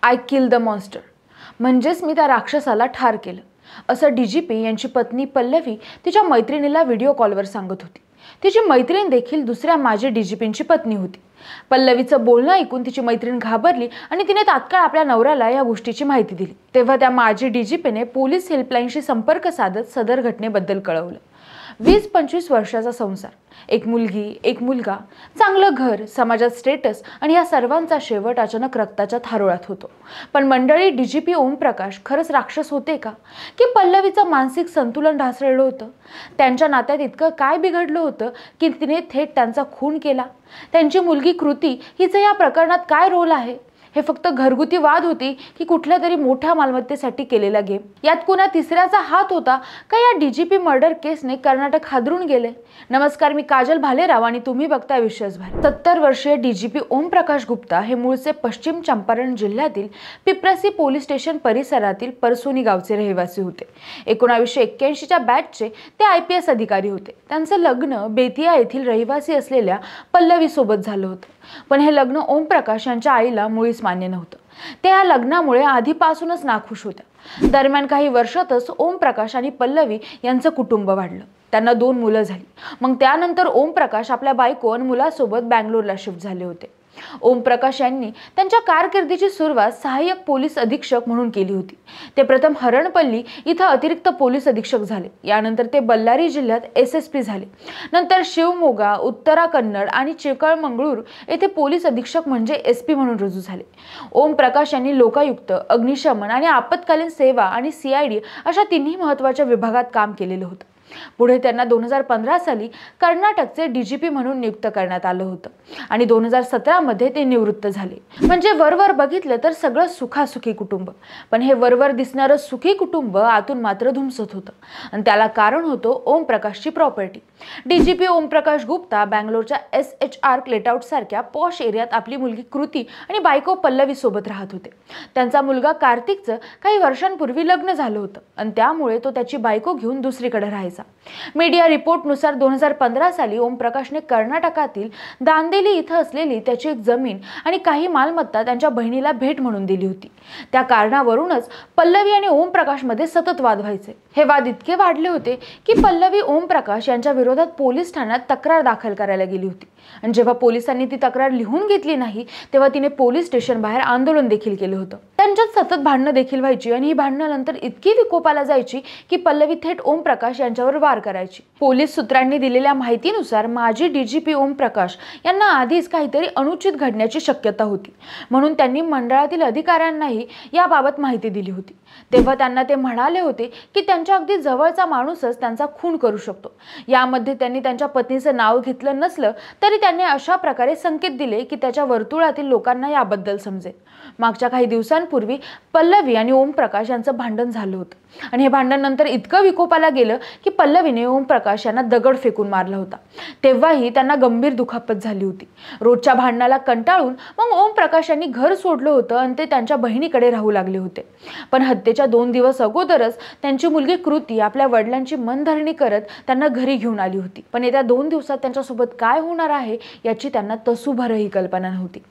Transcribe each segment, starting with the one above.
I kill the monster, म्हणजेच मी त्या राक्षसाला ठार केलं, असं डीजीपी यांची पत्नी पल्लवी तिच्या मैत्रिणीला व्हिडिओ कॉलवर सांगत होती. तिची मैत्रीण देखील दुसऱ्या माजी डीजीपींची पत्नी होती. पल्लवीचं बोलणं ऐकून तिची मैत्रीण घाबरली आणि तिने तात्काळ आपल्या नवऱ्याला या गोष्टीची माहिती दिली. तेव्हा त्या माजी डीजीपीने पोलीस हेल्पलाईनशी संपर्क साधत सदर घटनेबद्दल कळवलं. 20-25 वर्षाचा संसार, एक मुलगी, एक मुलगा, चांगलं घर, समाजात स्टेटस आणि या सर्वांचा शेवट अचानक रक्ताच्या थारोळ्यात होतो. पण मंडळी, डीजीपी ओमप्रकाश खरंच राक्षस होते का, की पल्लवीचं मानसिक संतुलन ढासळलं होतं? त्यांच्या नात्यात इतकं काय बिघडलं होतं की तिने थेट त्यांचा खून केला? त्यांची मुलगी कृती हिचं या प्रकरणात काय रोल आहे? हे फक्त घरगुती वाद होती की कुठल्या तरी मोठ्या मालमत्तेसाठी केलेला गेम? यात कुणा तिसऱ्याचा हात होता का या डीजीपी मर्डर केसने कर्नाटक हादरून गेले? नमस्कार, मी काजल भालेराव आणि तुम्ही बघताय विश्वास भारत. 70 वर्षीय डीजीपी ओमप्रकाश गुप्ता हे मूळचे पश्चिम चंपारण जिल्ह्यातील पिपरसी पोलीस स्टेशन परिसरातील परसोनी गावचे रहिवासी होते. 1981च्या बॅचचे ते IPS अधिकारी होते. त्यांचं लग्न बेतिया येथील रहिवासी असलेल्या पल्लवी सोबत झालं होतं. पण हे लग्न ओमप्रकाश यांच्या आईला मुळीच मान्य नव्हतं. ते या लग्नामुळे आधीपासूनच नाखुश होत्या. दरम्यान काही वर्षातच ओमप्रकाश आणि पल्लवी यांचं कुटुंब वाढलं. त्यांना 2 मुलं झाली. मग त्यानंतर ओमप्रकाश आपल्या बायको आणि मुलासोबत बँगलोरला शिफ्ट झाले होते. ओमप्रकाश यांनी त्यांच्या कारकिर्दीची सुरुवात सहाय्यक पोलीस अधीक्षक म्हणून केली होती. ते प्रथम हरणपल्ली इथं अतिरिक्त पोलीस अधीक्षक झाले. यानंतर ते बल्लारी जिल्ह्यात SSP झाले. नंतर शिवमोगा, उत्तरा कन्नड आणि चिकळमंगळूर येथे पोलीस अधीक्षक म्हणजे SP म्हणून रुजू झाले. ओमप्रकाश यांनी लोकायुक्त, अग्निशमन आणि आपत्कालीन सेवा आणि CID अशा 3 महत्त्वाच्या विभागात काम केलेलं होतं. पुढे त्यांना 2015 साली कर्नाटकचे डीजीपी म्हणून नियुक्त करण्यात आलं होतं आणि 2017 मध्ये ते निवृत्त झाले. म्हणजे वरवर बघितलं तर सगळं सुखासुखी कुटुंब, पण हे वरवर दिसणारं सुखी कुटुंब आतून मात्र धुमसत होतं आणि त्याला कारण होतं ओमप्रकाशची प्रॉपर्टी. डीजीपी ओमप्रकाश गुप्ता बँगलोरच्या SHR लेटआउट सारख्या पॉश एरियात आपली मुलगी कृती आणि बायको पल्लवी सोबत राहत होते. त्यांचा मुलगा कार्तिकचं काही वर्षांपूर्वी लग्न झालं होतं आणि त्यामुळे तो त्याची बायको घेऊन दुसरीकडे राहायचा. मीडिया रिपोर्टनुसार 2015 साली ओमप्रकाशने कर्नाटकातील दांदेली इथं असलेली त्याची एक जमीन आणि काही मालमत्ता त्यांच्या बहिणीला भेट म्हणून दिली होती. त्या कारणावरूनच पल्लवी आणि ओमप्रकाशमध्ये सतत वाद व्हायचे. हे वाद इतके वाढले होते की पल्लवी ओमप्रकाश यांच्या विरोधात पोलीस ठाण्यात तक्रार दाखल करायला गेली होती आणि जेव्हा पोलिसांनी ती तक्रार लिहून घेतली नाही तेव्हा तिने पोलीस स्टेशन बाहेर आंदोलन देखील केलं होतं. त्यांच्यात सतत भांडणं देखील व्हायची आणि ही भांडणं नंतर इतकी विकोपाला जायची की पल्लवी थेट ओमप्रकाश यांच्यावर वार करायची. पोलीस सूत्रांनी दिलेल्या माहितीनुसार माजी डीजीपी ओमप्रकाश यांना आधीच काहीतरी अनुचित घडण्याची शक्यता होती, म्हणून त्यांनी मंडळातील अधिकाऱ्यांनाही याबाबत माहिती दिली होती. तेव्हा त्यांना ते म्हणाले होते की त्यांच्या अगदी जवळचा माणूसच त्यांचा खून करू शकतो. यामध्ये त्यांनी त्यांच्या पत्नीचं नाव घेतलं नसलं तरी त्यांनी अशा प्रकारे संकेत दिले की त्याच्या वर्तुळातील लोकांना याबद्दल समजेल. मागच्या काही दिवसांपूर्वी पल्लवी आणि ओमप्रकाश यांचं भांडण झालं होतं आणि हे भांडण नंतर इतकं विकोपाला गेलं की पल्लवीने ओमप्रकाश यांना दगड फेकून मारला होता. तेव्हाही त्यांना गंभीर दुखापत झाली होती. रोजच्या भांडणाला कंटाळून मग ओमप्रकाश यांनी घर सोडलं होतं आणि ते त्यांच्या बहिणीकडे राहू लागले होते. पण हत्येच्या 2 दिवस अगोदरच त्यांची मुलगी कृती आपल्या वडिलांची मनधरणी करत त्यांना घरी घेऊन आली होती. पण येत्या 2 दिवसात त्यांच्यासोबत काय होणार आहे याची त्यांना तसूभरही कल्पना नव्हती.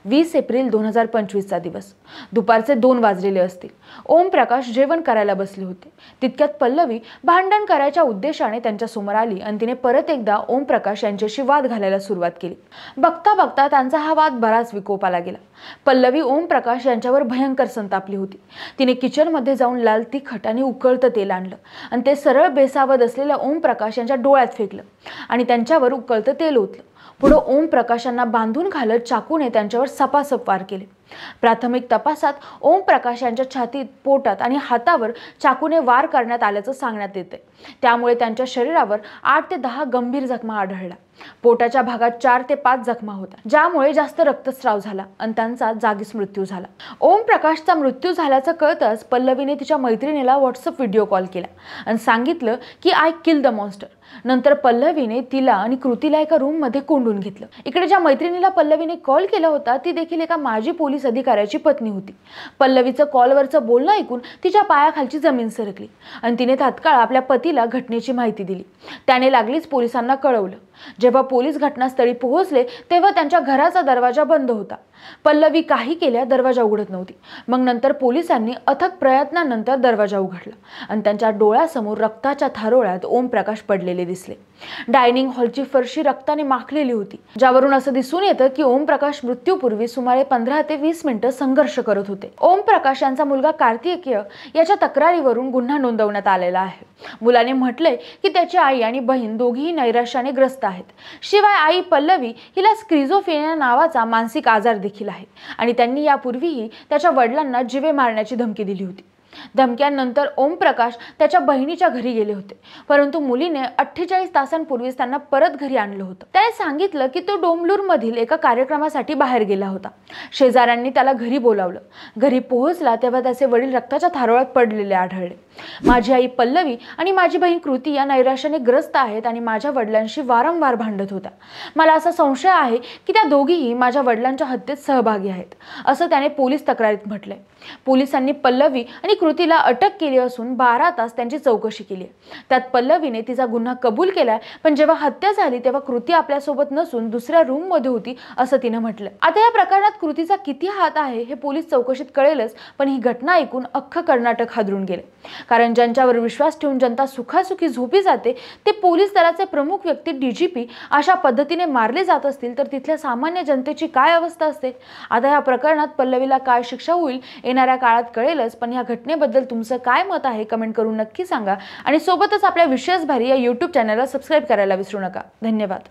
20 एप्रिल 2025 चा दिवस. दुपारचे 2 वाजलेले असतील. ओमप्रकाश जेवण करायला बसले होते. तितक्यात पल्लवी भांडण करायच्या उद्देशाने त्यांच्या समोर आली आणि तिने परत एकदा ओमप्रकाश यांच्याशी वाद घालायला सुरुवात केली. बघता बघता त्यांचा हा वाद बराच विकोपाला गेला. पल्लवी ओमप्रकाश यांच्यावर भयंकर संतापली होती. तिने किचनमध्ये जाऊन लाल तिखट आणि उकळतं तेल आणलं आणि ते सरळ बेसावत असलेल्या ओमप्रकाश यांच्या डोळ्यात फेकलं आणि त्यांच्यावर उकळतं तेल ओतलं. पुढे ओमप्रकाशांना बांधून घालत चाकूने त्यांच्यावर सपासप वार केले. प्राथमिक तपासात ओमप्रकाश यांच्या छातीत, पोटात आणि हातावर चाकूने वार करण्यात आल्याचं सांगण्यात येते. त्यामुळे त्यांच्या शरीरावर 8 ते 10 गंभीर जखमा आढळल्या. पोटाच्या भागात 4 ते 5 जखमा होत्या, ज्यामुळे जास्त रक्तस्राव झाला आणि त्यांचा जागीच मृत्यू झाला. ओमप्रकाशचा मृत्यू झाल्याचं कळताच पल्लवीने तिच्या मैत्रिणीला WhatsApp व्हिडिओ कॉल केला आणि सांगितलं की आय किल द मॉन्स्टर. नंतर पल्लवीने तिला आणि कृतीला एका रूममध्ये कोंडून घेतलं. इकडे ज्या मैत्रिणीला पल्लवीने कॉल केला होता ती देखील एका माजी पोलीस अधिकाऱ्याची पत्नी होती. पल्लवीचं कॉलवरचं बोलणं ऐकून तिच्या पायाखालची जमीन सरकली आणि तिने तात्काळ आपल्या पतीला घटनेची माहिती दिली. त्याने लागलीच पोलिसांना कळवलं. जेव्हा पोलीस घटनास्थळी पोहोचले तेव्हा त्यांच्या घराचा दरवाजा बंद होता. पल्लवी काही केल्या दरवाजा उघडत नव्हती. मग नंतर पोलिसांनी अथक प्रयत्नानंतर दरवाजा उघडला आणि त्यांच्या डोळ्यासमोर रक्ताच्या थारोळ्यात ओमप्रकाश पडलेले दिसले. डायनिंग हॉलची फरशी रक्ताने माखलेली होती, ज्यावरून असं दिसून येतं की ओमप्रकाश मृत्यूपूर्वी सुमारे 15 ते 20 मिनिटं संघर्ष करत होते. ओमप्रकाश यांचा मुलगा कार्तिकेय याच्या तक्रारीवरून गुन्हा नोंदवण्यात आलेला आहे. मुलाने म्हटलंय की त्याची आई आणि बहीण दोघीही नैराश्याने ग्रस्त आहेत. शिवाय आई पल्लवी हिला स्क्रिझोफ्रेनिया नावाचा मानसिक आजार देखील आहे आणि त्यांनी यापूर्वीही त्याच्या वडिलांना जीवे मारण्याची धमकी दिली होती. धमक्यांनंतर ओमप्रकाश त्याच्या बहिणीच्या घरी गेले होते, परंतु मुलीने 48 तासांपूर्वीच त्यांना परत घरी आणलं होतं. त्याने सांगितलं की तो डोंबलूरमधील एका कार्यक्रमासाठी बाहेर गेला होता. शेजाऱ्यांनी त्याला घरी बोलावलं. घरी पोहोचला तेव्हा त्याचे वडील रक्ताच्या थारोळ्यात पडलेले आढळले. माझी आई पल्लवी आणि माझी बहीण कृती या नैराश्याने ग्रस्त आहेत आणि माझ्या वडिलांशी वारंवार भांडत होत्या. मला असा संशय आहे की त्या दोघीही माझ्या वडिलांच्या हत्येत सहभागी आहेत, असं त्याने पोलीस तक्रारीत म्हटलंय. पोलिसांनी पल्लवी आणि कृतीला अटक केली असून 12 तास त्यांची चौकशी केली. त्यात पल्लवीने तिचा गुन्हा कबूल केलाय, पण जेव्हा हत्या झाली तेव्हा कृती आपल्यासोबत नसून दुसऱ्या रूम मध्ये होती असं तिने म्हटलं. आता या प्रकरणात कृतीचा किती हात आहे हे पोलीस चौकशीत कळेलच, पण ही घटना ऐकून अख्खं कर्नाटक हादरून गेले. कारण ज्यांच्यावर विश्वास ठेवून जनता सुखासुखी झोपी जाते ते पोलीस दलाचे प्रमुख व्यक्ती डीजीपी अशा पद्धतीने मारले जात असतील तर तिथल्या सामान्य जनतेची काय अवस्था असते. आता या प्रकरणात पल्लवीला काय शिक्षा होईल येणाऱ्या काळात कळेलच, पण या घटनेबद्दल तुमचं काय मत आहे कमेंट करून नक्की सांगा आणि सोबतच आपल्या विशेष भारी या YouTube चॅनलला सबस्क्राईब करायला विसरू नका. धन्यवाद.